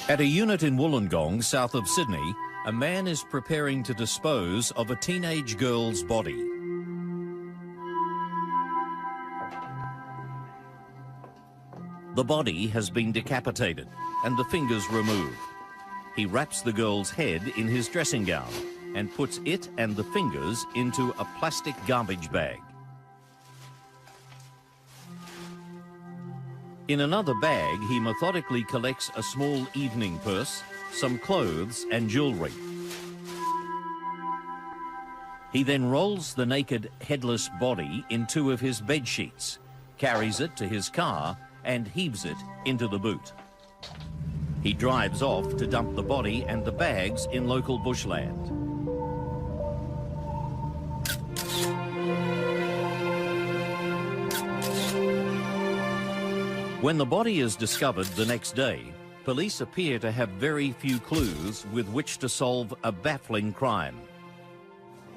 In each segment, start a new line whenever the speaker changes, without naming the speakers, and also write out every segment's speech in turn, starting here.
At a unit in Wollongong, south of Sydney, a man is preparing to dispose of a teenage girl's body. The body has been decapitated and the fingers removed. He wraps the girl's head in his dressing gown and puts it and the fingers into a plastic garbage bag. In another bag, he methodically collects a small evening purse, some clothes and jewellery. He then rolls the naked, headless body in 2 of his bed sheets, carries it to his car and heaves it into the boot. He drives off to dump the body and the bags in local bushland. When the body is discovered the next day, police appear to have very few clues with which to solve a baffling crime.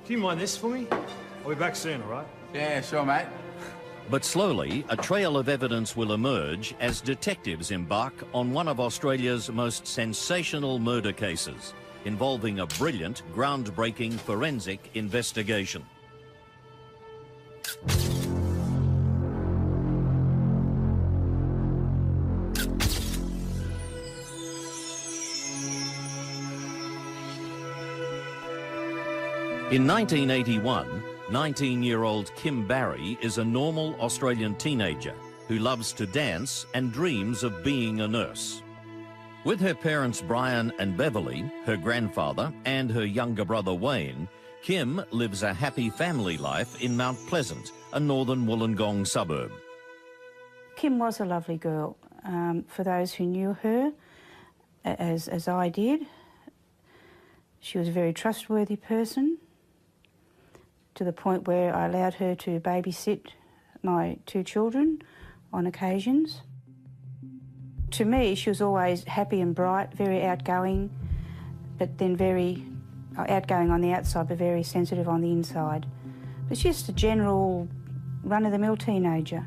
Do you mind this for me? I'll be back soon, all right?
Yeah, sure, mate.
But slowly, a trail of evidence will emerge as detectives embark on one of Australia's most sensational murder cases, involving a brilliant, groundbreaking forensic investigation. In 1981, 19-year-old Kim Barry is a normal Australian teenager who loves to dance and dreams of being a nurse. With her parents Brian and Beverly, her grandfather and her younger brother Wayne, Kim lives a happy family life in Mount Pleasant, a northern Wollongong suburb.
Kim was a lovely girl. For those who knew her, as I did, she was a very trustworthy person, to the point where I allowed her to babysit my 2 children on occasions. To me, she was always happy and bright, very outgoing, but then very outgoing on the outside, but very sensitive on the inside. But she's just a general run-of-the-mill teenager.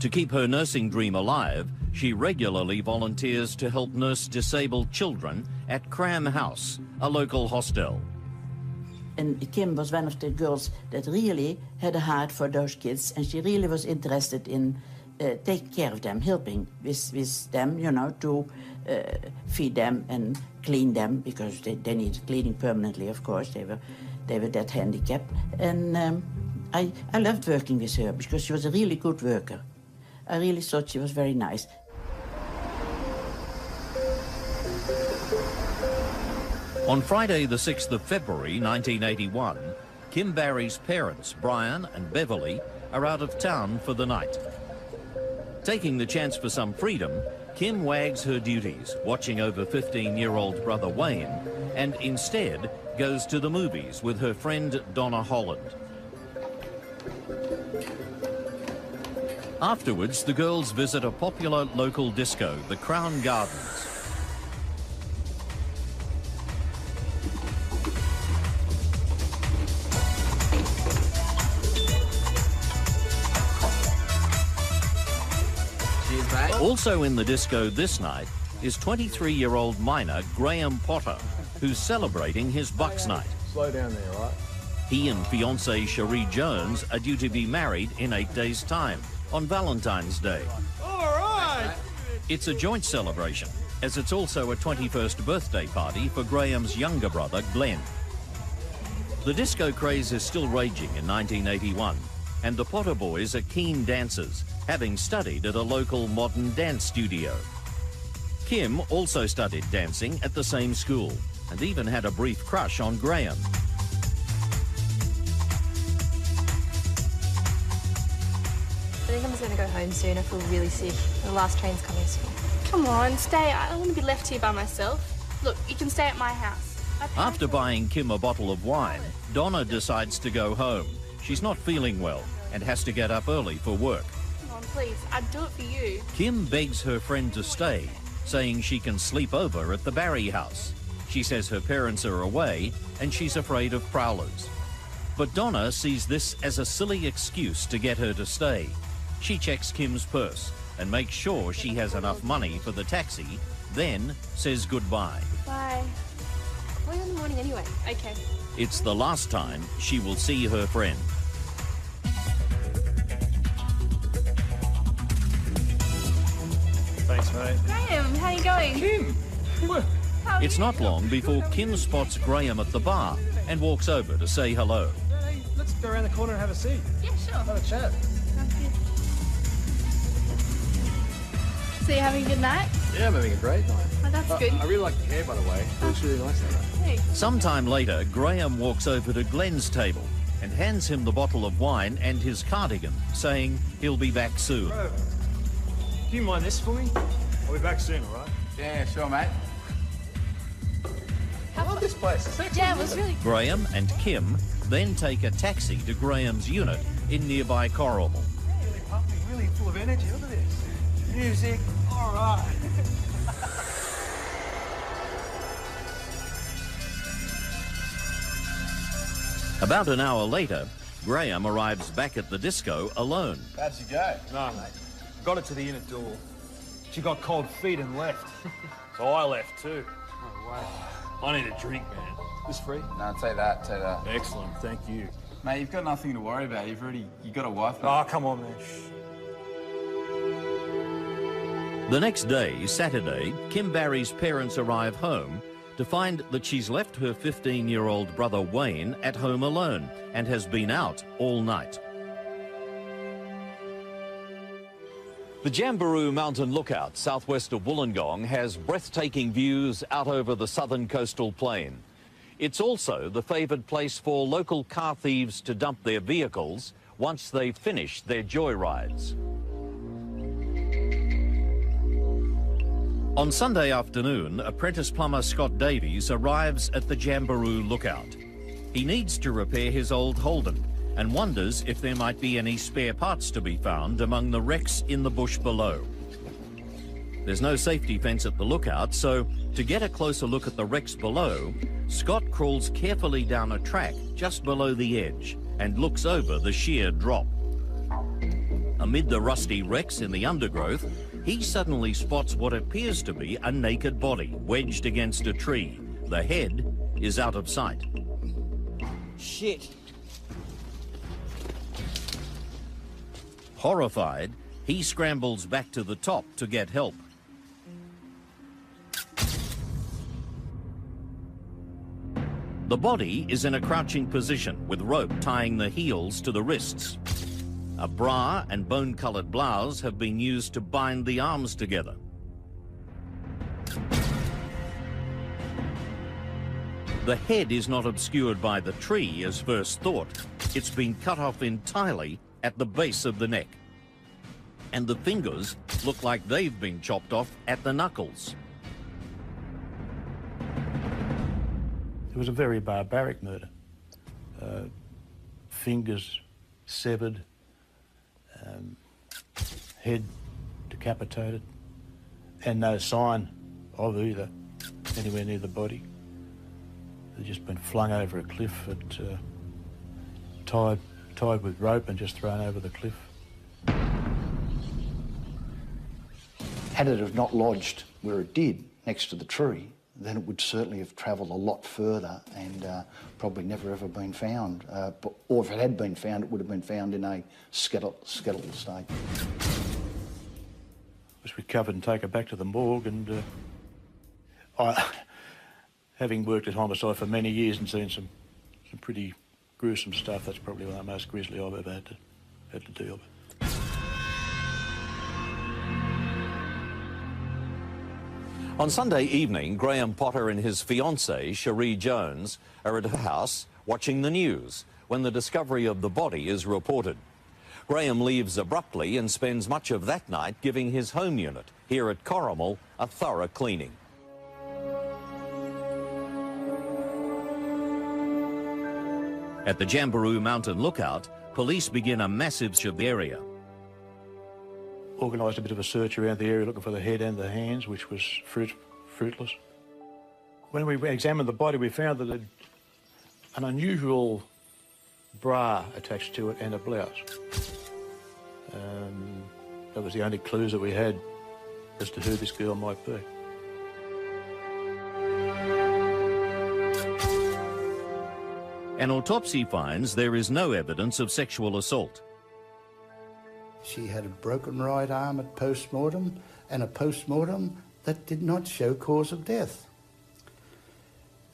To keep her nursing dream alive, she regularly volunteers to help nurse disabled children at Cram House, a local hostel.
And Kim was one of the girls that really had a heart for those kids, and she really was interested in taking care of them, helping with them, you know, to feed them and clean them, because they needed cleaning permanently, of course. They were that handicapped. And I loved working with her because she was a really good worker. I really thought she was very nice.
On Friday, the 6th of February, 1981, Kim Barry's parents, Brian and Beverly, are out of town for the night. Taking the chance for some freedom, Kim wags her duties, watching over 15-year-old brother Wayne, and instead goes to the movies with her friend Donna Holland. Afterwards, the girls visit a popular local disco, the Crown Gardens. Also in the disco this night is 23-year-old miner Graham Potter, who's celebrating his Bucks night.
Slow down there, right?
He and fiancée Cherie Jones are due to be married in 8 days' time, on Valentine's Day.
All right!
It's a joint celebration, as it's also a 21st birthday party for Graham's younger brother, Glenn. The disco craze is still raging in 1981, and the Potter boys are keen dancers, having studied at a local modern dance studio. Kim also studied dancing at the same school, and even had a brief crush on Graham.
I think I'm just going to go home soon. I feel really sick. The last train's coming soon.
Come on, stay. I don't want to be left here by myself. Look, you can stay at my house.
After buying Kim a bottle of wine, Donna decides to go home. She's not feeling well and has to get up early for work.
Come on, please. I'd do it for you.
Kim begs her friend to stay, saying she can sleep over at the Barry house. She says her parents are away and she's afraid of prowlers. But Donna sees this as a silly excuse to get her to stay. She checks Kim's purse and makes sure she has enough money for the taxi, then says goodbye.
Bye. Call you in the morning anyway. Okay.
It's the last time she will see her friend.
Thanks, mate.
Graham, how you going?
Kim! What?
It's not long before Kim spots Graham at the bar and walks over to say hello.
Hey, let's go around the corner and have a seat.
Yeah, sure.
Have a chat.
Sounds good. So you having a good night?
Yeah, I'm having a great night.
Oh, that's good.
I really like the hair, by the way. It looks really nice there.
Thanks.
Sometime later, Graham walks over to Glenn's table and hands him the bottle of wine and his cardigan, saying he'll be back soon.
Bro, do you mind this for me? I'll be back soon, all right?
Yeah, sure, mate. I love this place. It's excellent.
Yeah, it was really
Graham and Kim then take a taxi to Graham's unit in nearby Corrimal.
Really pumping, really full of energy. Look at this. Music, all right.
About an hour later, Graham arrives back at the disco alone.
How'd you go?
No, mate. Got it to the inner door. She got cold feet and left. So I left too. Oh, wow. I need a drink, man. This free?
No, take that, take that.
Excellent, thank you.
Mate, you've got nothing to worry about. You got a wife.
Oh, come on, man. Shh.
The next day, Saturday, Kim Barry's parents arrive home to find that she's left her 15-year-old brother Wayne at home alone and has been out all night. The Jamberoo Mountain Lookout, southwest of Wollongong, has breathtaking views out over the southern coastal plain. It's also the favoured place for local car thieves to dump their vehicles once they've finished their joyrides. On Sunday afternoon, apprentice plumber Scott Davies arrives at the Jamberoo Lookout. He needs to repair his old Holden and wonders if there might be any spare parts to be found among the wrecks in the bush below. There's no safety fence at the lookout, so to get a closer look at the wrecks below, Scott crawls carefully down a track just below the edge and looks over the sheer drop. Amid the rusty wrecks in the undergrowth, he suddenly spots what appears to be a naked body wedged against a tree. The head is out of sight.
Shit.
Horrified, he scrambles back to the top to get help. The body is in a crouching position with rope tying the heels to the wrists. A bra and bone-coloured blouse have been used to bind the arms together. The head is not obscured by the tree as first thought. It's been cut off entirely at the base of the neck. And the fingers look like they've been chopped off at the knuckles.
It was a very barbaric murder. Fingers severed, head decapitated, and no sign of either anywhere near the body. They'd just been flung over a cliff, tied with rope and just thrown over the cliff.
Had it have not lodged where it did, next to the tree, then it would certainly have travelled a lot further and probably never ever been found. Or if it had been found, it would have been found in a skeletal state.
It was recovered and taken back to the morgue, and having worked at homicide for many years and seen some pretty gruesome stuff, that's probably one of the most grisly I've ever had to deal with.
On Sunday evening, Graham Potter and his fiancée, Cherie Jones, are at her house watching the news when the discovery of the body is reported. Graham leaves abruptly and spends much of that night giving his home unit here at Corrimal a thorough cleaning. At the Jamberoo Mountain Lookout, police begin a massive search of the area.
Organised a bit of a search around the area looking for the head and the hands, which was fruitless. When we examined the body, we found that it had an unusual bra attached to it and a blouse. That was the only clues that we had as to who this girl might be.
An autopsy finds there is no evidence of sexual assault.
She had a broken right arm at post-mortem and a post-mortem that did not show cause of death.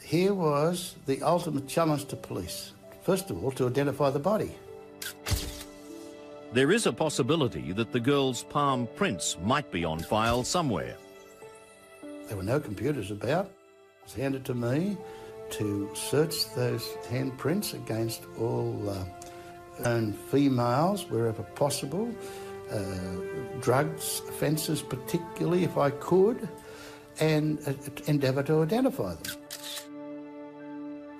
Here was the ultimate challenge to police. First of all, to identify the body.
There is a possibility that the girl's palm prints might be on file somewhere.
There were no computers about. It was handed to me to search those handprints against all known females wherever possible, drugs offences particularly if I could, and endeavour to identify them.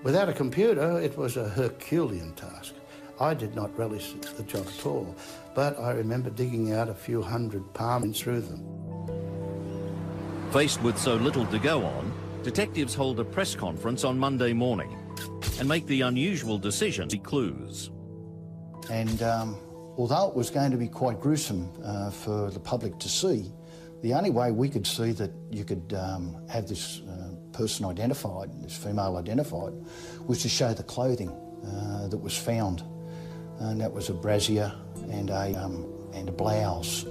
Without a computer, it was a Herculean task. I did not relish the job at all, but I remember digging out a few hundred palm prints through them.
Faced with so little to go on, detectives hold a press conference on Monday morning and make the unusual decision to see clues.
And although it was going to be quite gruesome for the public to see, the only way we could see that you could have this person identified, this female identified, was to show the clothing that was found. And that was a brassiere and a blouse.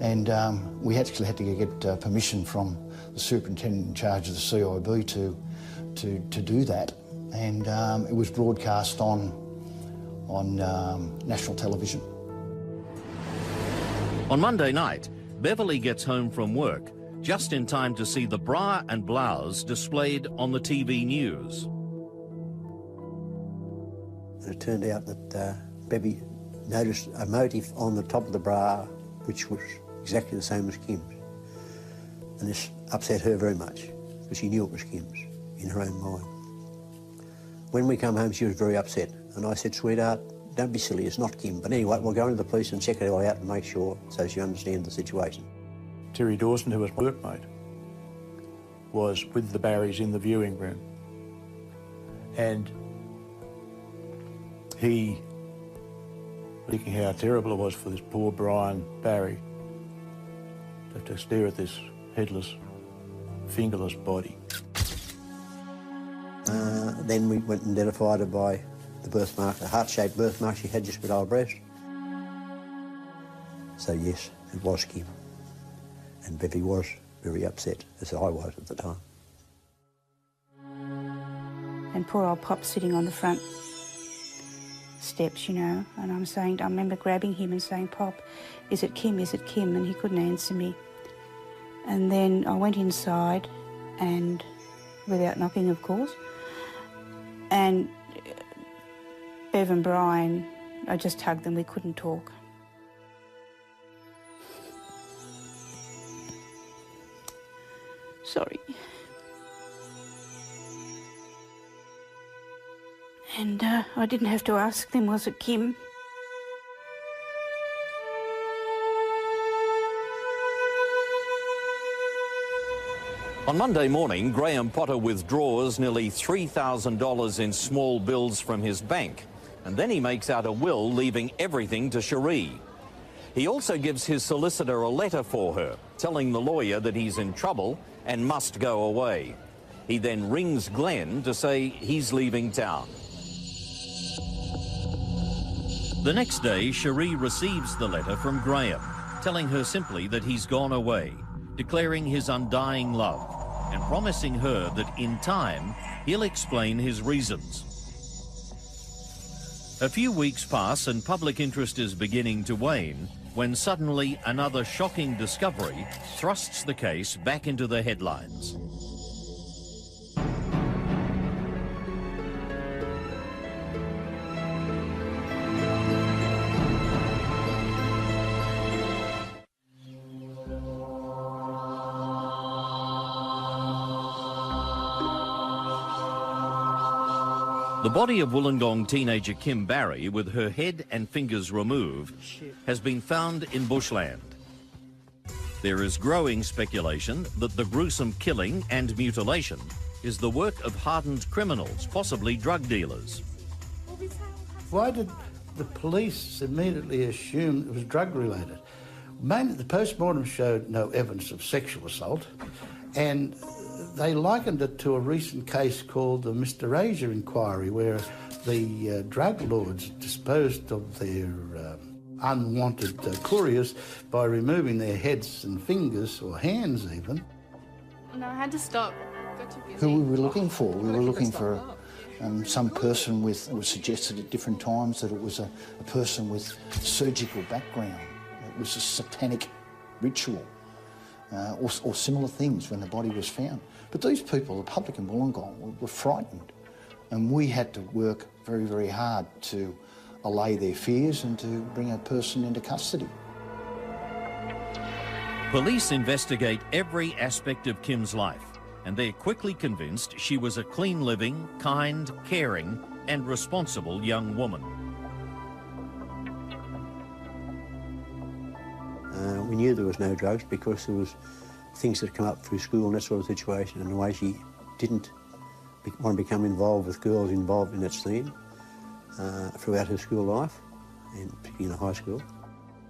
And we actually had to get permission from the superintendent in charge of the CIB to do that. And it was broadcast on national television.
On Monday night, Beverly gets home from work just in time to see the bra and blouse displayed on the TV news.
It turned out that Bevy noticed a motif on the top of the bra which was exactly the same as Kim's. And this upset her very much because she knew it was Kim's in her own mind. When we come home, she was very upset. And I said, sweetheart, don't be silly, it's not Kim. But anyway, we'll go into the police and check it all out and make sure so she understands the situation.
Terry Dawson, who was my workmate, was with the Barrys in the viewing room. And he, thinking how terrible it was for this poor Brian Barry to have to stare at this headless, fingerless body.
Then we went and identified her by the birthmark, the heart-shaped birthmark she had just below her breast. So yes, it was Kim. And Bevy was very upset, as I was at the time.
And poor old Pop sitting on the front steps, you know, and I remember grabbing him and saying, Pop, is it Kim, is it Kim? And he couldn't answer me. And then I went inside, and without knocking, of course, and Bev and Brian, I just hugged them, we couldn't talk. Sorry. And I didn't have to ask them, was it Kim?
On Monday morning, Graham Potter withdraws nearly $3,000 in small bills from his bank, and then he makes out a will leaving everything to Cherie. He also gives his solicitor a letter for her, telling the lawyer that he's in trouble and must go away. He then rings Glenn to say he's leaving town. The next day, Cherie receives the letter from Graham, telling her simply that he's gone away, declaring his undying love, and promising her that in time, he'll explain his reasons. A few weeks pass and public interest is beginning to wane when suddenly another shocking discovery thrusts the case back into the headlines. The body of Wollongong teenager Kim Barry, with her head and fingers removed, has been found in bushland. There is growing speculation that the gruesome killing and mutilation is the work of hardened criminals, possibly drug dealers.
Why did the police immediately assume it was drug-related? Mainly, the post-mortem showed no evidence of sexual assault, and they likened it to a recent case called the Mr. Asia inquiry, where the drug lords disposed of their unwanted couriers by removing their heads and fingers, or hands even.
No, I had to stop. Got too busy.
Who we were looking for? We were looking for some person with, it was suggested at different times that it was a person with surgical background. It was a satanic ritual or similar things when the body was found. But these people, the public in Wollongong, were frightened, and we had to work very, very hard to allay their fears and to bring a person into custody.
Police investigate every aspect of Kim's life, and they're quickly convinced she was a clean-living, kind, caring and responsible young woman.
We knew there was no drugs because there was things that come up through school and that sort of situation, and the way she didn't want to become involved with girls involved in that scene throughout her school life, and particularly in the high school.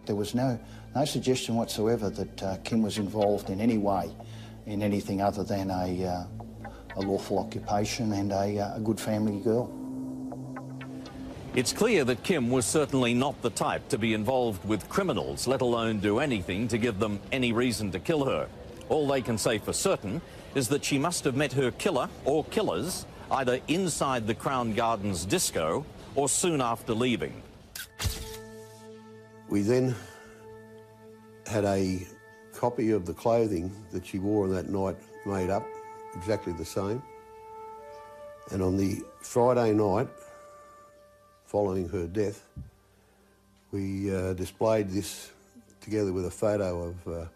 There was no suggestion whatsoever that Kim was involved in any way in anything other than a lawful occupation and a good family girl.
It's clear that Kim was certainly not the type to be involved with criminals, let alone do anything to give them any reason to kill her. All they can say for certain is that she must have met her killer or killers either inside the Crown Gardens disco or soon after leaving.
We then had a copy of the clothing that she wore on that night made up, exactly the same. And on the Friday night, following her death, we displayed this together with a photo of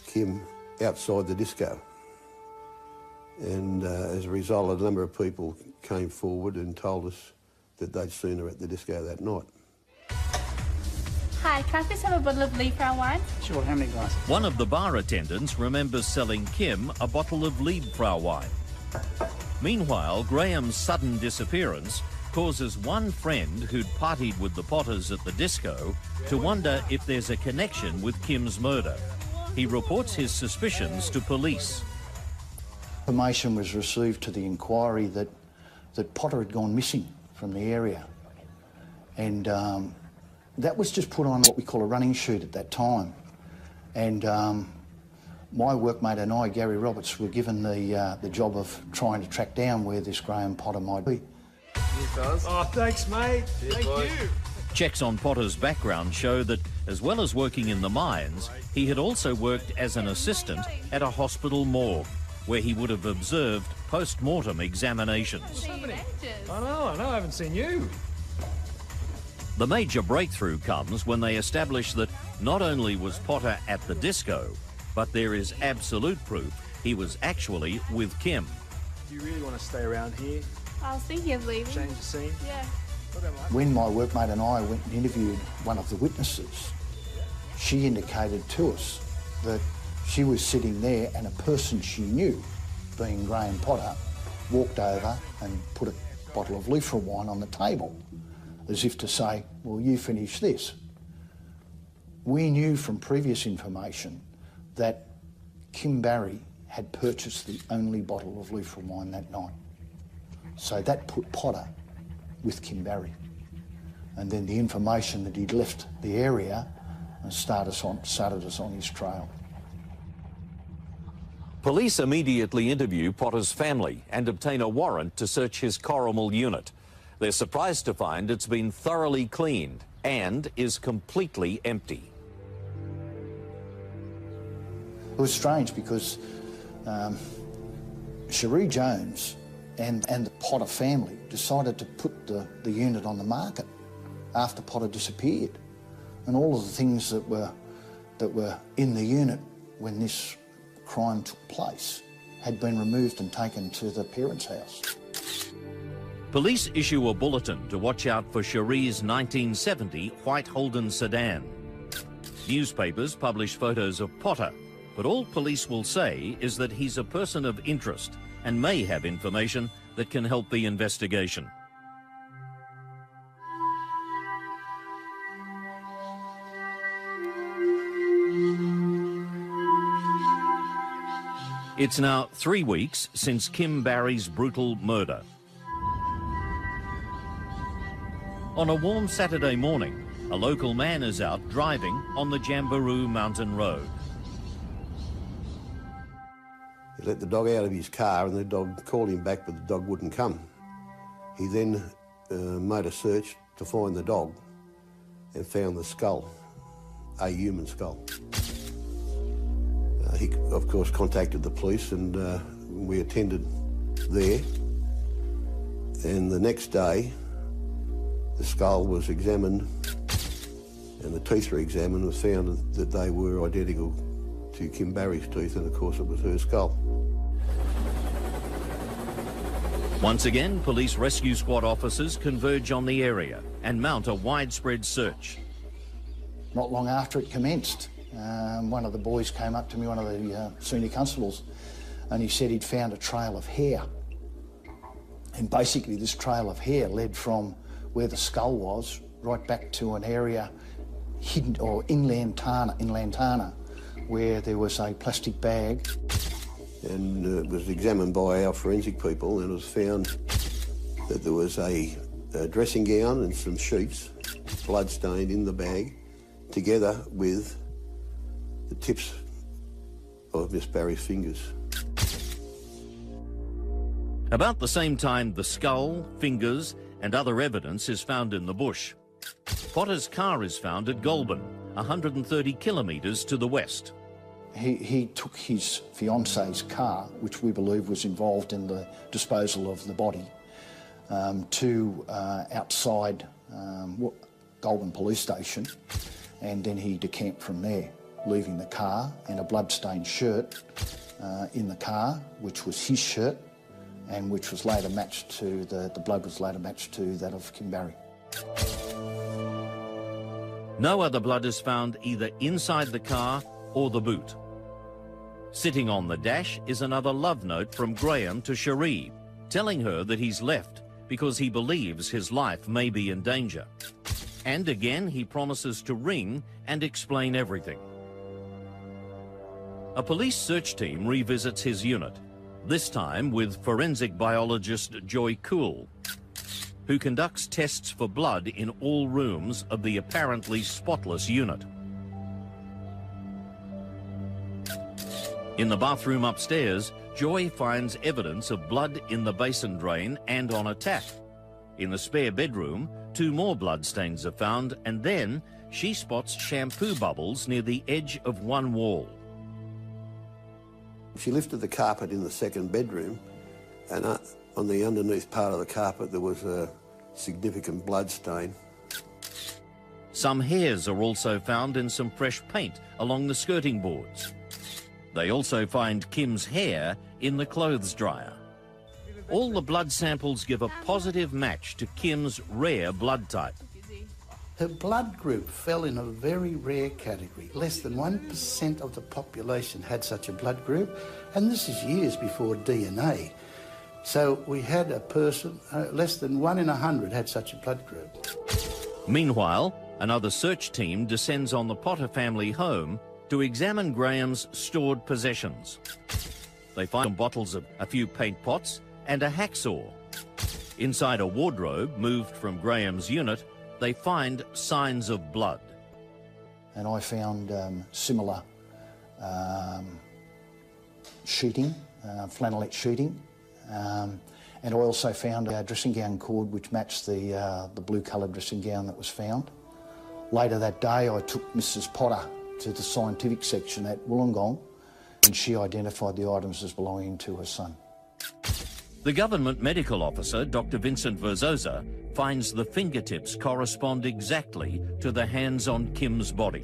Kim outside the disco. And as a result, a number of people came forward and told us that they'd seen her at the disco that night.
Hi, can I please have a bottle of Liebfrau wine?
Sure, how many glasses?
One of the bar attendants remembers selling Kim a bottle of Liebfrau wine. Meanwhile, Graham's sudden disappearance causes one friend who'd partied with the Potters at the disco to wonder if there's a connection with Kim's murder. He reports his suspicions to police.
Information was received to the inquiry that Potter had gone missing from the area, and that was just put on what we call a running shoot at that time. And my workmate and I, Gary Roberts, were given the job of trying to track down where this Graham Potter might be.
Oh, thanks, mate. Thank you.
Checks on Potter's background show that, as well as working in the mines, he had also worked as an assistant at a hospital morgue, where he would have observed post-mortem examinations.
I know, I haven't seen you.
The major breakthrough comes when they establish that not only was Potter at the disco, but there is absolute proof he was actually with Kim.
Do you really want to stay around here?
I was thinking of leaving.
Change the scene?
Yeah.
When my workmate and I went and interviewed one of the witnesses, she indicated to us that she was sitting there and a person she knew, being Graham Potter, walked over and put a bottle of Liebfrau wine on the table, as if to say, well, you finish this. We knew from previous information that Kim Barry had purchased the only bottle of Liebfrau wine that night. So that put Potter with Kim Barry. And then the information that he'd left the area and started us on his trail.
Police immediately interview Potter's family and obtain a warrant to search his Corrimal unit. They're surprised to find it's been thoroughly cleaned and is completely empty.
It was strange because Cherie Jones and the Potter family decided to put the unit on the market after Potter disappeared. And all of the things that were in the unit when this crime took place had been removed and taken to the parents' house.
Police issue a bulletin to watch out for Cherie's 1970 white Holden sedan. Newspapers publish photos of Potter, but all police will say is that he's a person of interest and may have information that can help the investigation. It's now 3 weeks since Kim Barry's brutal murder. On a warm Saturday morning, a local man is out driving on the Jamberoo Mountain Road.
He let the dog out of his car and the dog called him back, but the dog wouldn't come. He then made a search to find the dog and found the skull, a human skull. He, of course, contacted the police and we attended there. And the next day, the skull was examined and the teeth were examined and found that they were identical to Kim Barry's teeth, and of course it was her skull.
Once again, police rescue squad officers converge on the area and mount a widespread search.
Not long after it commenced, one of the boys came up to me, one of the senior constables, and he said he'd found a trail of hair. And basically this trail of hair led from where the skull was right back to an area hidden, or in Lantana, where there was a plastic bag.
And it was examined by our forensic people, and it was found that there was a dressing gown and some sheets, blood-stained in the bag, together with the tips of Miss Barry's fingers.
About the same time, the skull, fingers and other evidence is found in the bush. Potter's car is found at Goulburn, 130 kilometres to the west.
He took his fiancée's car, which we believe was involved in the disposal of the body, to outside Goulburn police station, and then he decamped from there, leaving the car and a blood-stained shirt in the car, which was his shirt, and which was later matched to, the blood was later matched to that of Kim Barry.
No other blood is found either inside the car or the boot. Sitting on the dash is another love note from Graham to Cherie, telling her that he's left because he believes his life may be in danger. And again, he promises to ring and explain everything. A police search team revisits his unit, this time with forensic biologist Joy Cool, who conducts tests for blood in all rooms of the apparently spotless unit. In the bathroom upstairs, Joy finds evidence of blood in the basin drain and on a tap. In the spare bedroom, 2 more blood stains are found, and then she spots shampoo bubbles near the edge of one wall.
She lifted the carpet in the second bedroom, and on the underneath part of the carpet there was a significant blood stain.
Some hairs are also found in some fresh paint along the skirting boards. They also find Kim's hair in the clothes dryer. All the blood samples give a positive match to Kim's rare blood type.
Her blood group fell in a very rare category. Less than 1% of the population had such a blood group, and this is years before DNA. So we had a person, less than 1 in 100 had such a blood group.
Meanwhile, another search team descends on the Potter family home to examine Graham's stored possessions. They find bottles of a few paint pots and a hacksaw. Inside a wardrobe moved from Graham's unit, they find signs of blood.
And I found similar sheeting, flannelette sheeting, and I also found a dressing gown cord which matched the blue-coloured dressing gown that was found. Later that day I took Mrs. Potter to the scientific section at Wollongong, and she identified the items as belonging to her son.
The government medical officer, Dr. Vincent Verzosa, finds the fingertips correspond exactly to the hands on Kim's body.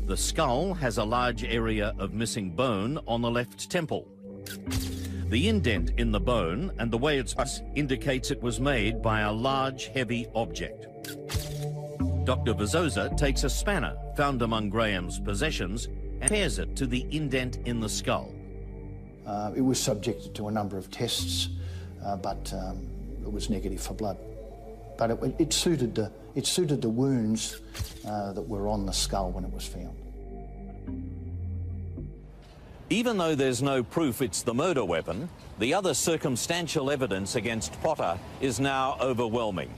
The skull has a large area of missing bone on the left temple. The indent in the bone and the way it's indicates it was made by a large, heavy object. Dr. Vazosa takes a spanner found among Graham's possessions and compares it to the indent in the skull.
It was subjected to a number of tests, but it was negative for blood. But it suited the wounds that were on the skull when it was found.
Even though there's no proof it's the murder weapon, the other circumstantial evidence against Potter is now overwhelming.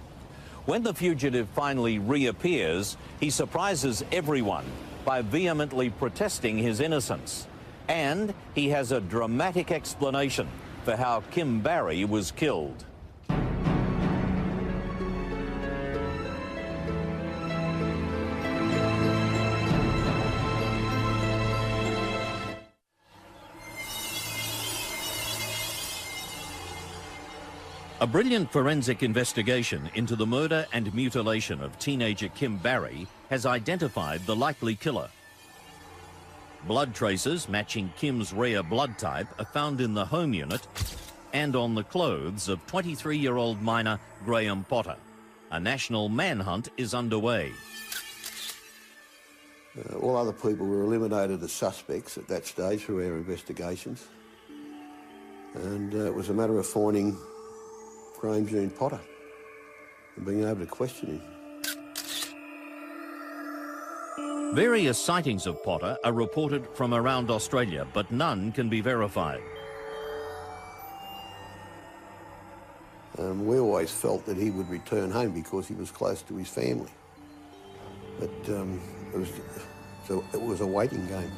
When the fugitive finally reappears, he surprises everyone by vehemently protesting his innocence. And he has a dramatic explanation for how Kim Barry was killed. A brilliant forensic investigation into the murder and mutilation of teenager Kim Barry has identified the likely killer. Blood traces matching Kim's rare blood type are found in the home unit and on the clothes of 23-year-old miner Graham Potter. A national manhunt is underway.
All other people were eliminated as suspects at that stage through our investigations. And it was a matter of finding Graham Jean Potter and being able to question him.
Various sightings of Potter are reported from around Australia, but none can be verified.
We always felt that he would return home because he was close to his family. But it was a waiting game.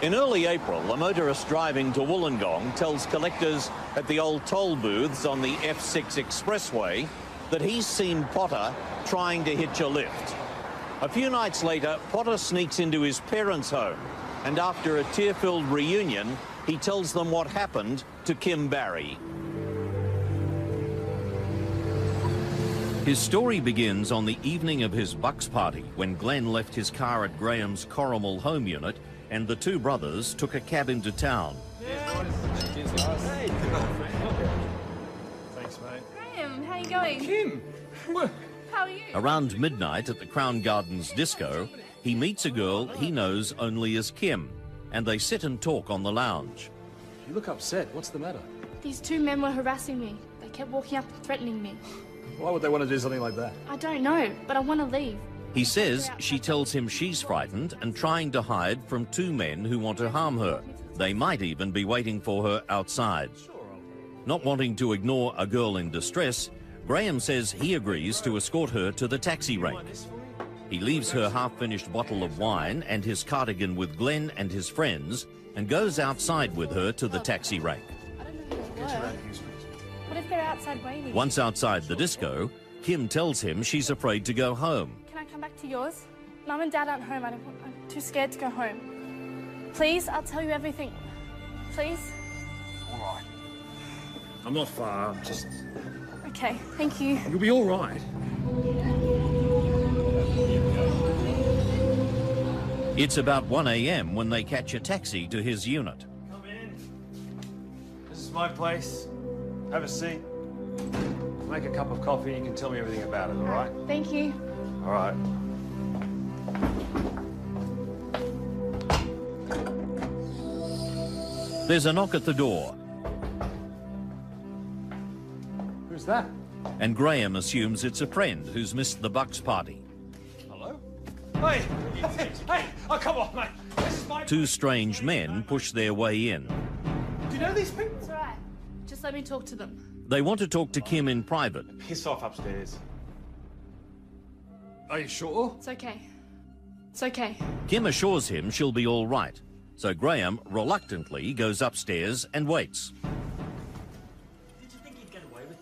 In early April, a motorist driving to Wollongong tells collectors at the old toll booths on the F6 expressway that he's seen Potter trying to hitch a lift. A few nights later, Potter sneaks into his parents' home, and after a tear-filled reunion, he tells them what happened to Kim Barry. His story begins on the evening of his Bucks party when Glenn left his car at Graham's Corrimal home unit and the two brothers took a cab into town.
Thanks, mate.
Graham, how you going?
Kim!
How are you?
Around midnight at the Crown Gardens disco, he meets a girl he knows only as Kim, and they sit and talk on the lounge.
You look upset. What's the matter?
These two men were harassing me. They kept walking up and threatening me.
Why would they want to do something like that?
I don't know, but I want to leave.
He says she tells him she's frightened and trying to hide from two men who want to harm her. They might even be waiting for her outside. Not wanting to ignore a girl in distress, Graham says he agrees to escort her to the taxi rank. He leaves her half-finished bottle of wine and his cardigan with Glenn and his friends and goes outside with her to the taxi rank.
What if they're outside waiting?
Once outside the disco, Kim tells him she's afraid to go home.
Can I come back to yours? Mum and Dad aren't home. I'm too scared to go home. Please, I'll tell you everything. Please?
All right. I'm not far. I'm just...
Okay, thank you.
You'll be all right.
It's about 1 a.m. when they catch a taxi to his unit.
Come in. This is my place. Have a seat. Make a cup of coffee and you can tell me everything about it, all right?
Thank you.
All right.
There's a knock at the door,
Who's that?
and Graham assumes it's a friend who's missed the Bucks party.
Hello? Hey! Hey! Oh, come on, mate. This is my...
Two strange men push their way in.
Do you know these people?
It's all right. Just let me talk to them.
They want to talk to Kim in private.
Piss off upstairs. Are you sure?
It's okay. It's okay.
Kim assures him she'll be all right, so Graham reluctantly goes upstairs and waits.
Did you think you'd get away with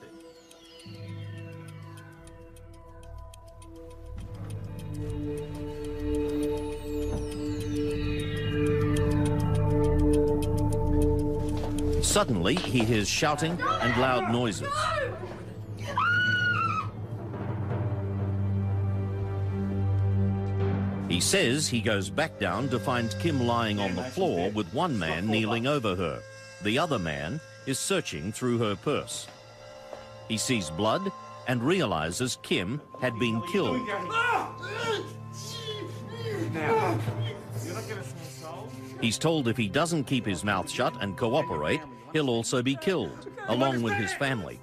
it? Suddenly, he hears shouting and loud noises. He He says he goes back down to find Kim lying on the floor with one man kneeling over her. The other man is searching through her purse. He sees blood and realizes Kim had been killed. He's told if he doesn't keep his mouth shut and cooperate, he'll also be killed, along with his family.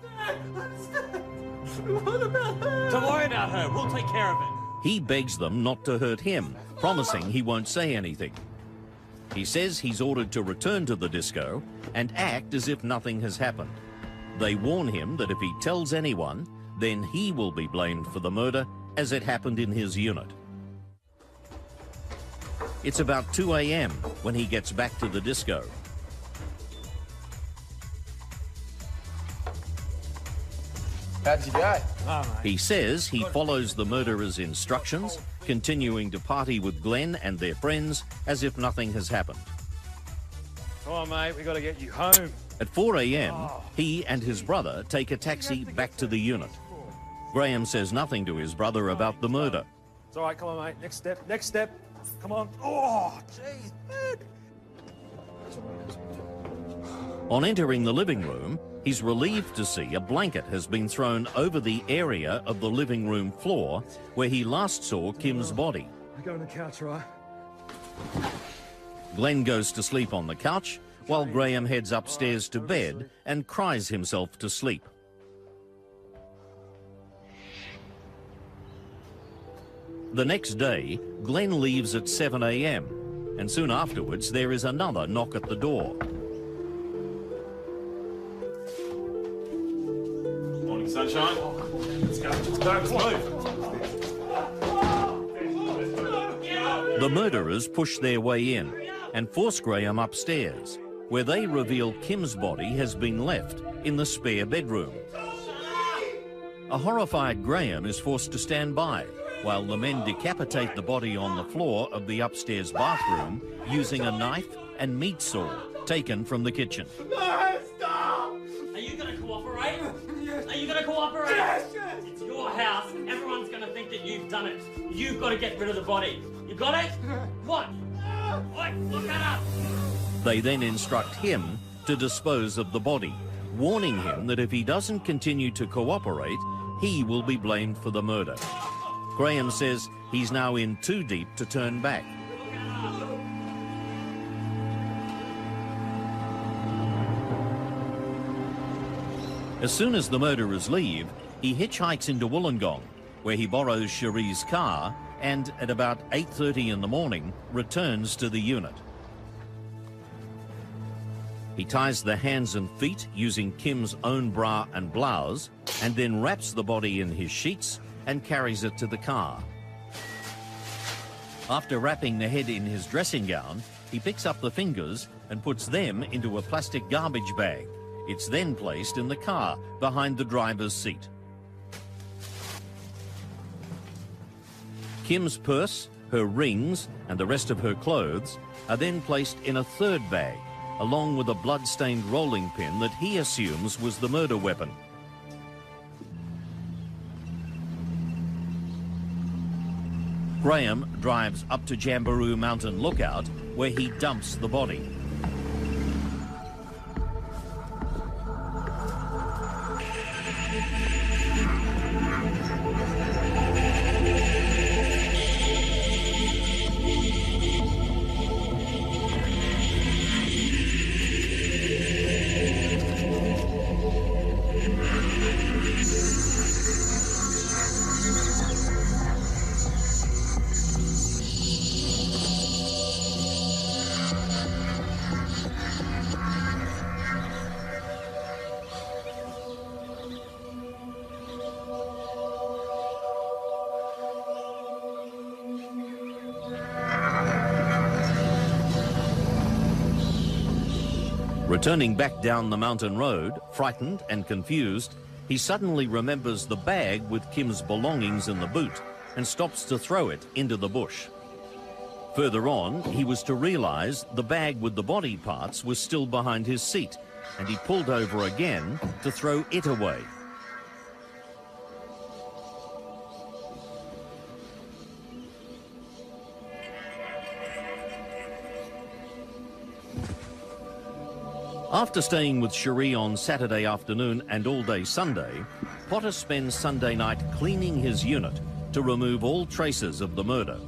Don't worry about her. We'll take care of it.
He begs them not to hurt him, promising he won't say anything. He says he's ordered to return to the disco and act as if nothing has happened. They warn him that if he tells anyone, then he will be blamed for the murder as it happened in his unit. It's about 2 a.m. when he gets back to the disco.
How'd you go?
He says he follows the murderer's instructions, continuing to party with Glenn and their friends as if nothing has happened.
Come on, mate, we got to get you home.
At 4 a.m., he and his brother take a taxi back to the unit. Graham says nothing to his brother about the murder.
It's all right, come on, mate. Next step, next step. Come on. Oh, jeez, man.
On entering the living room, he's relieved to see a blanket has been thrown over the area of the living room floor where he last saw Kim's body.
I go on the couch, right?
Glenn goes to sleep on the couch, while Graham heads upstairs to bed and cries himself to sleep. The next day, Glenn leaves at 7 a.m, and soon afterwards there is another knock at the door.
Morning, sunshine. Let's go. Let's move.
The murderers push their way in and force Graham upstairs, where they reveal Kim's body has been left in the spare bedroom. A horrified Graham is forced to stand by while the men decapitate the body on the floor of the upstairs bathroom using a knife and meat saw taken from the kitchen.
No, stop! Are you going to cooperate? Yes. Are you going to cooperate? Yes, yes. It's your house. Everyone's going to think that you've done it. You've got to get rid of the body. You got it? What? Oi, look at up!
They then instruct him to dispose of the body, warning him that if he doesn't continue to cooperate, he will be blamed for the murder. Graham says he's now in too deep to turn back. As soon as the murderers leave, he hitchhikes into Wollongong, where he borrows Cherie's car and at about 8:30 in the morning returns to the unit. He ties the hands and feet using Kim's own bra and blouse and then wraps the body in his sheets and carries it to the car. After wrapping the head in his dressing gown, he picks up the fingers and puts them into a plastic garbage bag. It's then placed in the car behind the driver's seat. Kim's purse, her rings, and the rest of her clothes are then placed in a third bag, along with a blood-stained rolling pin that he assumes was the murder weapon. Graham drives up to Jamberoo Mountain Lookout, where he dumps the body. Returning back down the mountain road, frightened and confused, he suddenly remembers the bag with Kim's belongings in the boot and stops to throw it into the bush. Further on, he was to realise the bag with the body parts was still behind his seat, and he pulled over again to throw it away. After staying with Cherie on Saturday afternoon and all day Sunday, Potter spends Sunday night cleaning his unit to remove all traces of the murder.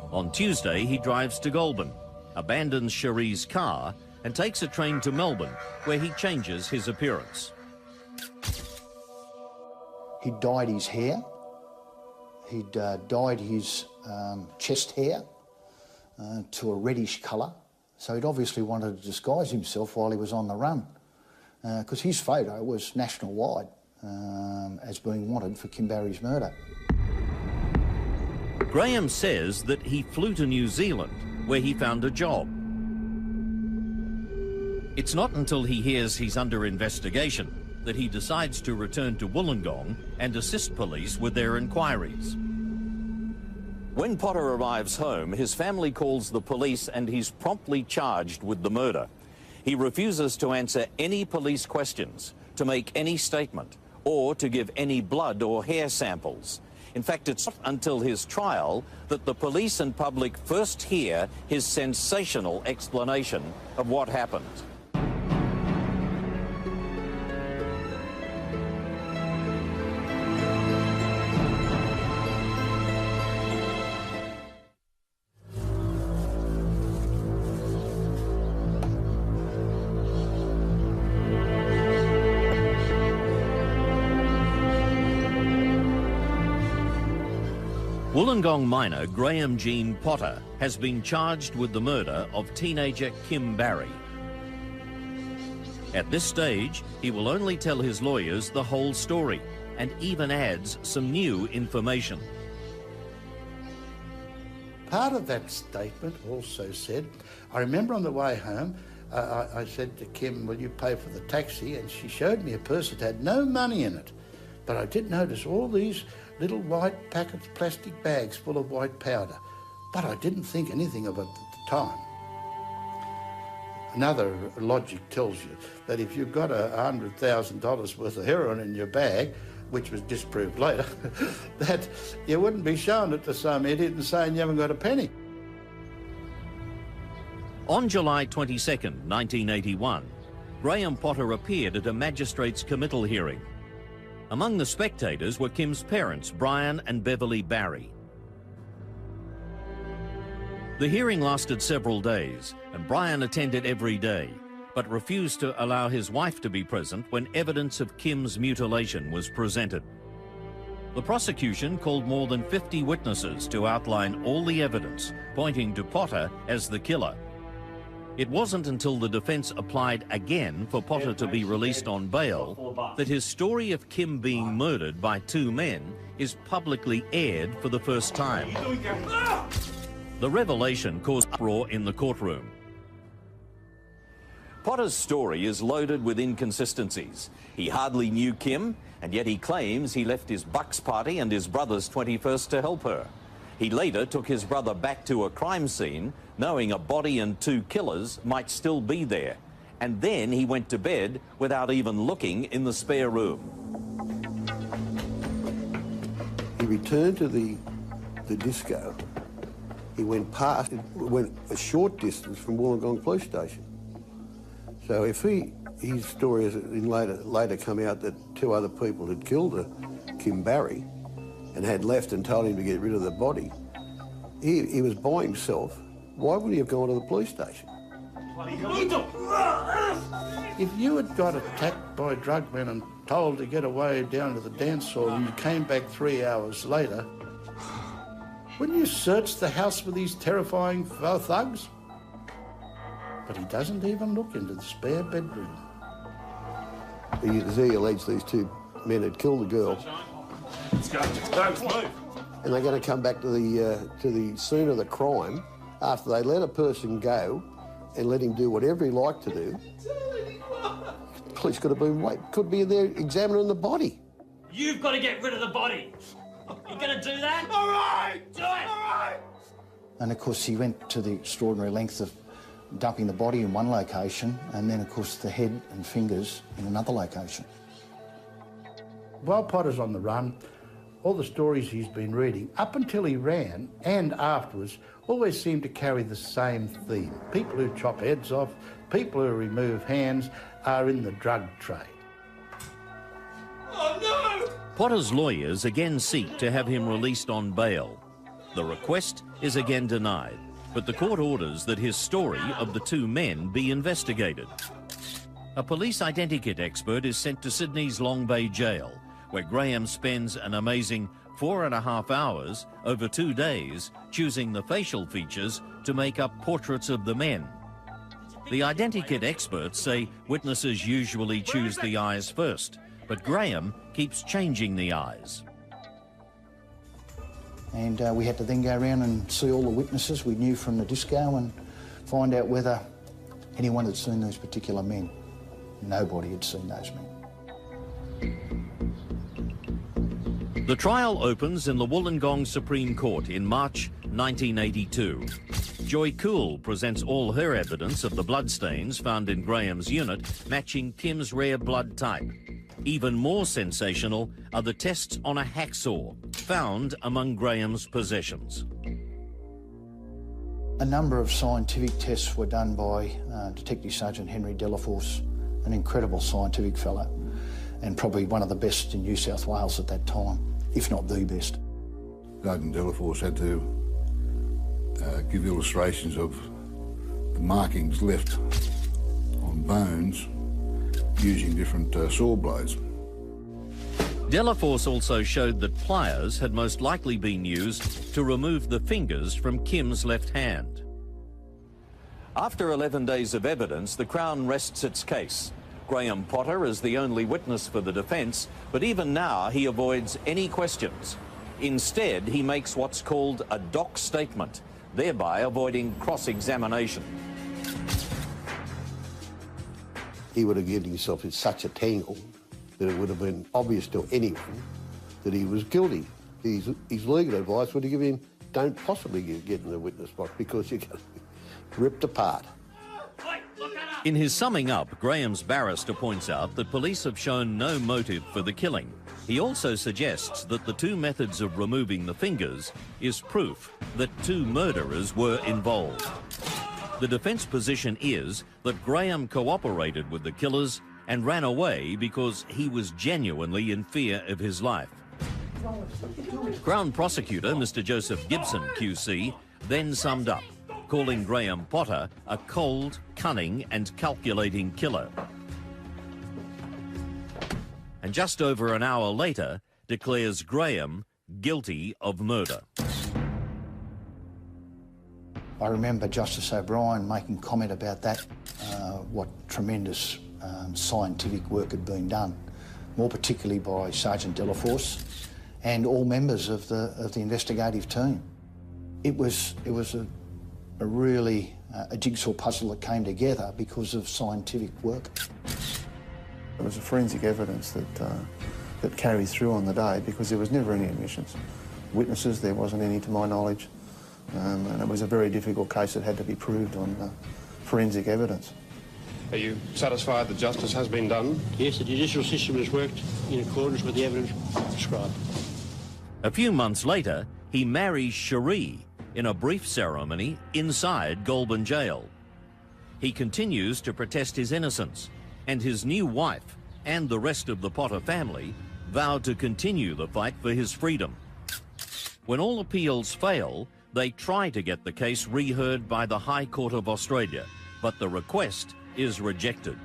On Tuesday, he drives to Goulburn, abandons Cherie's car and takes a train to Melbourne, where he changes his appearance.
He dyed his hair. He'd dyed his chest hair to a reddish colour. So he'd obviously wanted to disguise himself while he was on the run, because his photo was national-wide as being wanted for Kim Barry's murder.
Graham says that he flew to New Zealand, where he found a job. It's not until he hears he's under investigation that he decides to return to Wollongong and assist police with their inquiries. When Potter arrives home, his family calls the police and he's promptly charged with the murder. He refuses to answer any police questions, to make any statement, or to give any blood or hair samples. In fact, it's not until his trial that the police and public first hear his sensational explanation of what happened. Wollongong miner Graham Jean Potter has been charged with the murder of teenager Kim Barry. At this stage, he will only tell his lawyers the whole story and even adds some new information.
Part of that statement also said, I remember on the way home, I said to Kim, will you pay for the taxi? And she showed me a purse that had no money in it. But I did notice all these little white packets, plastic bags full of white powder. But I didn't think anything of it at the time. Another logic tells you that if you've got $100,000 worth of heroin in your bag, which was disproved later, that you wouldn't be showing it to some idiot and saying you haven't got a penny.
On July 22nd, 1981, Graham Potter appeared at a magistrate's committal hearing. Among the spectators were Kim's parents, Brian and Beverly Barry. The hearing lasted several days, and Brian attended every day, but refused to allow his wife to be present when evidence of Kim's mutilation was presented. The prosecution called more than 50 witnesses to outline all the evidence, pointing to Potter as the killer. It wasn't until the defence applied again for Potter to be released on bail that his story of Kim being murdered by two men is publicly aired for the first time. The revelation caused uproar in the courtroom. Potter's story is loaded with inconsistencies. He hardly knew Kim, and yet he claims he left his Bucks party and his brother's 21st to help her. He later took his brother back to a crime scene, knowing a body and two killers might still be there. And then he went to bed without even looking in the spare room.
He returned to the disco. He went a short distance from Wollongong Police Station. So if his story has later come out that two other people had killed Kim Barry and had left and told him to get rid of the body, he was by himself. Why would he have gone to the police station?
If you had got attacked by drug men and told to get away down to the dance hall and you came back 3 hours later, wouldn't you search the house for these terrifying thugs? But he doesn't even look into the spare bedroom.
He alleged these two men had killed the girl.
Let's go. Let's move.
And they're going to come back to the scene of the crime after they let a person go and let him do whatever he liked to do. Police could be there examining the body.
You've got to get rid of the body. You going to do that? All right. Do it. All right.
And of course he went to the extraordinary length of dumping the body in one location and then of course the head and fingers in another location.
While Potter's on the run, all the stories he's been reading, up until he ran and afterwards, always seemed to carry the same theme. People who chop heads off, people who remove hands are in the drug trade.
Oh, no! Potter's lawyers again seek to have him released on bail. The request is again denied, but the court orders that his story of the two men be investigated. A police identikit expert is sent to Sydney's Long Bay Jail, where Graham spends an amazing 4.5 hours over 2 days choosing the facial features to make up portraits of the men. The identikit experts say witnesses usually choose the eyes first, but Graham keeps changing the eyes.
And we had to then go around and see all the witnesses we knew from the disco and find out whether anyone had seen those particular men. Nobody had seen those men.
The trial opens in the Wollongong Supreme Court in March 1982. Joy Cool presents all her evidence of the bloodstains found in Graham's unit, matching Kim's rare blood type. Even more sensational are the tests on a hacksaw found among Graham's possessions.
A number of scientific tests were done by Detective Sergeant Henry Delaforce, an incredible scientific fellow, and probably one of the best in New South Wales at that time, if not the best.
Sergeant Delaforce had to give illustrations of the markings left on bones using different saw blades.
Delaforce also showed that pliers had most likely been used to remove the fingers from Kim's left hand. After 11 days of evidence, the Crown rests its case. Graham Potter is the only witness for the defence, but even now he avoids any questions. Instead, he makes what's called a doc statement, thereby avoiding cross-examination.
He would have given himself in such a tangle that it would have been obvious to anyone that he was guilty. His legal advice would have given him, don't possibly get in the witness box because you're going to be ripped apart.
In his summing up, Graham's barrister points out that police have shown no motive for the killing. He also suggests that the two methods of removing the fingers is proof that two murderers were involved. The defence position is that Graham cooperated with the killers and ran away because he was genuinely in fear of his life. Crown Prosecutor Mr. Joseph Gibson, QC, then summed up, calling Graham Potter a cold, cunning and calculating killer. And just over an hour later, declares Graham guilty of murder.
I remember Justice O'Brien making comment about that, what tremendous scientific work had been done, more particularly by Sergeant Delaforce and all members of the investigative team. It was a really a jigsaw puzzle that came together because of scientific work.
It was a forensic evidence that carried through on the day because there was never any admissions. Witnesses, there wasn't any to my knowledge, and it was a very difficult case that had to be proved on forensic evidence.
Are you satisfied that justice has been done?
Yes, the judicial system has worked in accordance with the evidence described.
A few months later, he marries Cherie in a brief ceremony inside Goulburn Jail. He continues to protest his innocence, and his new wife and the rest of the Potter family vowed to continue the fight for his freedom. When all appeals fail, they try to get the case reheard by the High Court of Australia, but the request is rejected.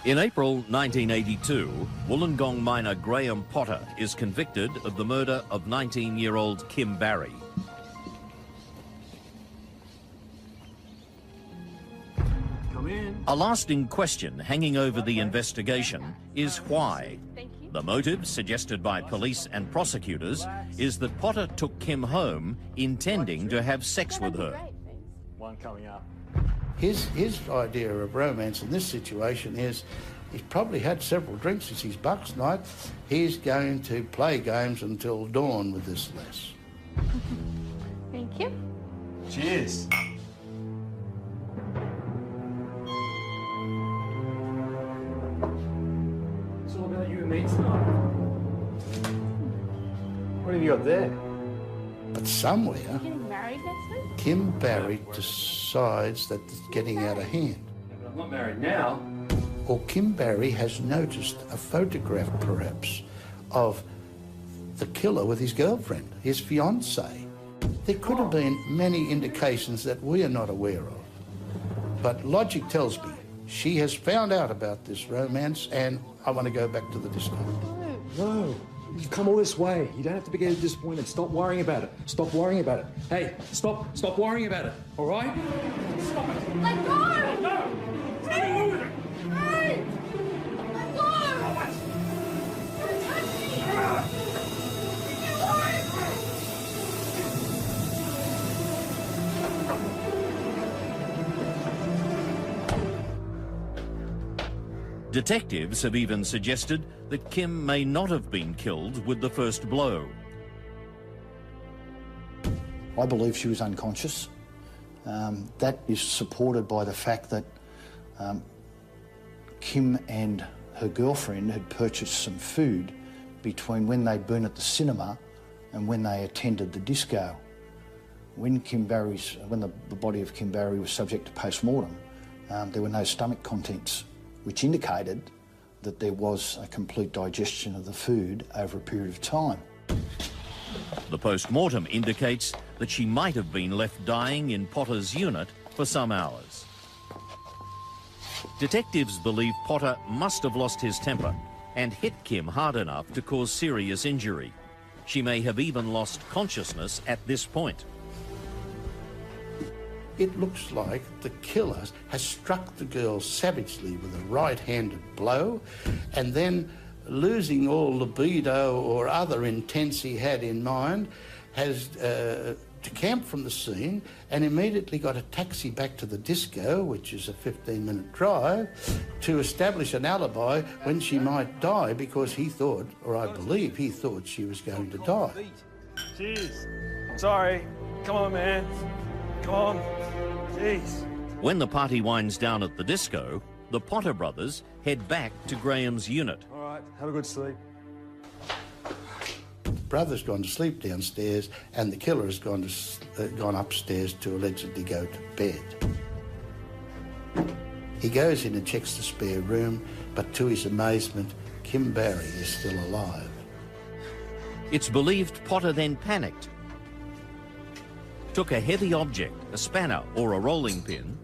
In April 1982, Wollongong miner Graham Potter is convicted of the murder of 19-year-old Kim Barry.
Come in.
A lasting question hanging over the investigation is why. The motive suggested by police and prosecutors is that Potter took Kim home intending to have sex with her.
one coming up.
His idea of romance in this situation is he's probably had several drinks. It's his bucks night. He's going to play games until dawn with this lass.
Thank you.
Cheers.
It's all about you and me tonight.
What have you got there?
But somewhere,
Getting married next week?
Kim Barry decides that it's getting out of hand.
But I'm not married now.
Or Kim Barry has noticed a photograph, perhaps, of the killer with his girlfriend, his fiancée. There could have been many indications that we are not aware of. But logic tells me she has found out about this romance and I want to go back to the disco.
No, you've come all this way. You don't have to be getting disappointed. Stop worrying about it. Stop worrying about it. Hey, stop worrying about it, all right?
Stop it. Let go! No! Stay moving! Hey! Let go! Don't touch me! Leave me alone!
Detectives have even suggested that Kim may not have been killed with the first blow.
I believe she was unconscious. That is supported by the fact that Kim and her girlfriend had purchased some food between when they'd been at the cinema and when they attended the disco. When the body of Kim Barry was subject to post-mortem, there were no stomach contents, which indicated that there was a complete digestion of the food over a period of time.
The post-mortem indicates that she might have been left dying in Potter's unit for some hours. Detectives believe Potter must have lost his temper and hit Kim hard enough to cause serious injury. She may have even lost consciousness at this point.
It looks like the killer has struck the girl savagely with a right-handed blow and then, losing all libido or other intents he had in mind, has decamped from the scene and immediately got a taxi back to the disco, which is a 15-minute drive, to establish an alibi when she might die because he thought, or I believe he thought, she was going to die.
Cheers. Sorry. Come on, man. Come on. Jeez.
When the party winds down at the disco, the Potter brothers head back to Graham's unit.
All right. Have a good sleep.
Brother's gone to sleep downstairs and the killer has gone upstairs to allegedly go to bed. He goes in and checks the spare room, but to his amazement, Kim Barry is still alive.
It's believed Potter then panicked, took a heavy object, a spanner or a rolling pin,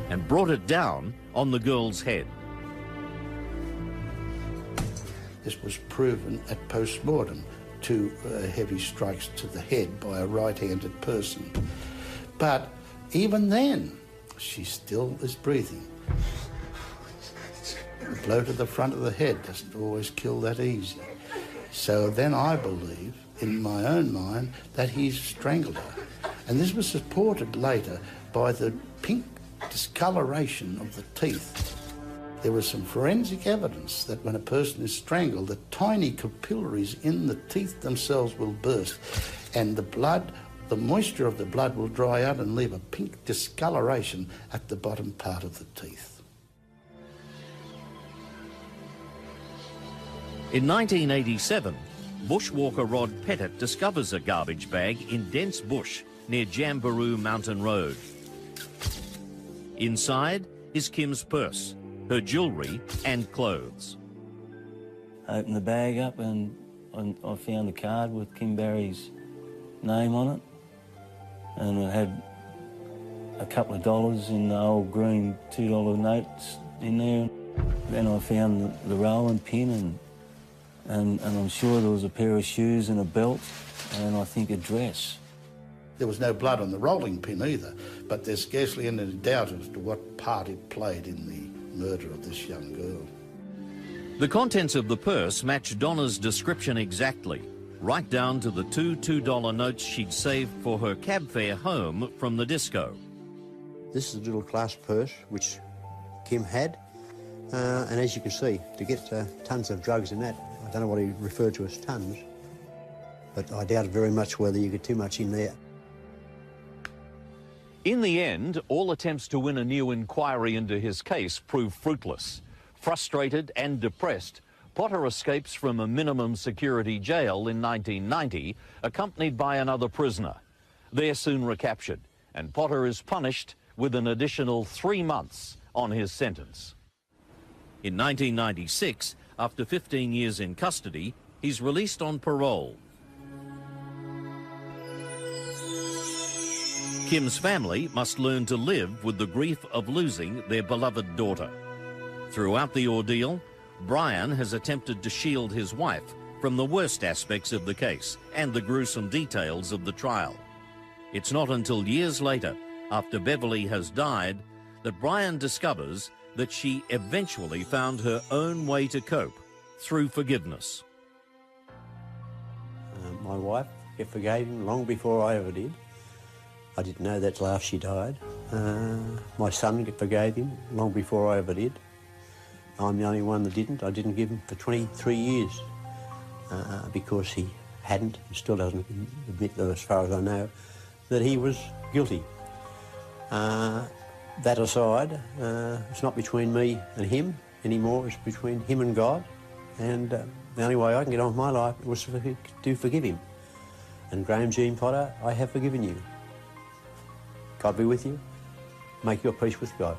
and brought it down on the girl's head.
This was proven at post-mortem, two heavy strikes to the head by a right-handed person. But even then, she still is breathing. A blow to the front of the head doesn't always kill that easy. So then I believe, in my own mind, that he's strangled her. And this was supported later by the pink discoloration of the teeth. There was some forensic evidence that when a person is strangled, the tiny capillaries in the teeth themselves will burst, and the blood, the moisture of the blood will dry out and leave a pink discoloration at the bottom part of the teeth.
In 1987, bushwalker Rod Pettit discovers a garbage bag in dense bush near Jamberoo Mountain Road. Inside is Kim's purse, her jewellery and clothes.
I opened the bag up and I found a card with Kim Barry's name on it, and it had a couple of dollars in the old green $2 notes in there. Then I found the rolling pin and I'm sure there was a pair of shoes and a belt and I think a dress.
There was no blood on the rolling pin either, but there's scarcely any doubt as to what part it played in the murder of this young girl.
The contents of the purse match Donna's description exactly, right down to the two $2 notes she'd saved for her cab fare home from the disco.
This is a little clasp purse which Kim had, and as you can see, to get tons of drugs in that, I don't know what he referred to as tons, but I doubt very much whether you get too much in there.
In the end, all attempts to win a new inquiry into his case prove fruitless. Frustrated and depressed, Potter escapes from a minimum security jail in 1990, accompanied by another prisoner. They're soon recaptured, and Potter is punished with an additional 3 months on his sentence. In 1996, after 15 years in custody, he's released on parole. Kim's family must learn to live with the grief of losing their beloved daughter. Throughout the ordeal, Brian has attempted to shield his wife from the worst aspects of the case and the gruesome details of the trial. It's not until years later, after Beverly has died, that Brian discovers that she eventually found her own way to cope through forgiveness.
My wife forgave him long before I ever did. I didn't know that till after she died. My son forgave him long before I ever did. I'm the only one that didn't. I didn't give him for 23 years because he hadn't, and still doesn't admit, though, as far as I know, that he was guilty. That aside, it's not between me and him anymore, it's between him and God, and the only way I can get on with my life was to forgive him. And Graham Jean Potter, I have forgiven you. God be with you. Make your peace with God.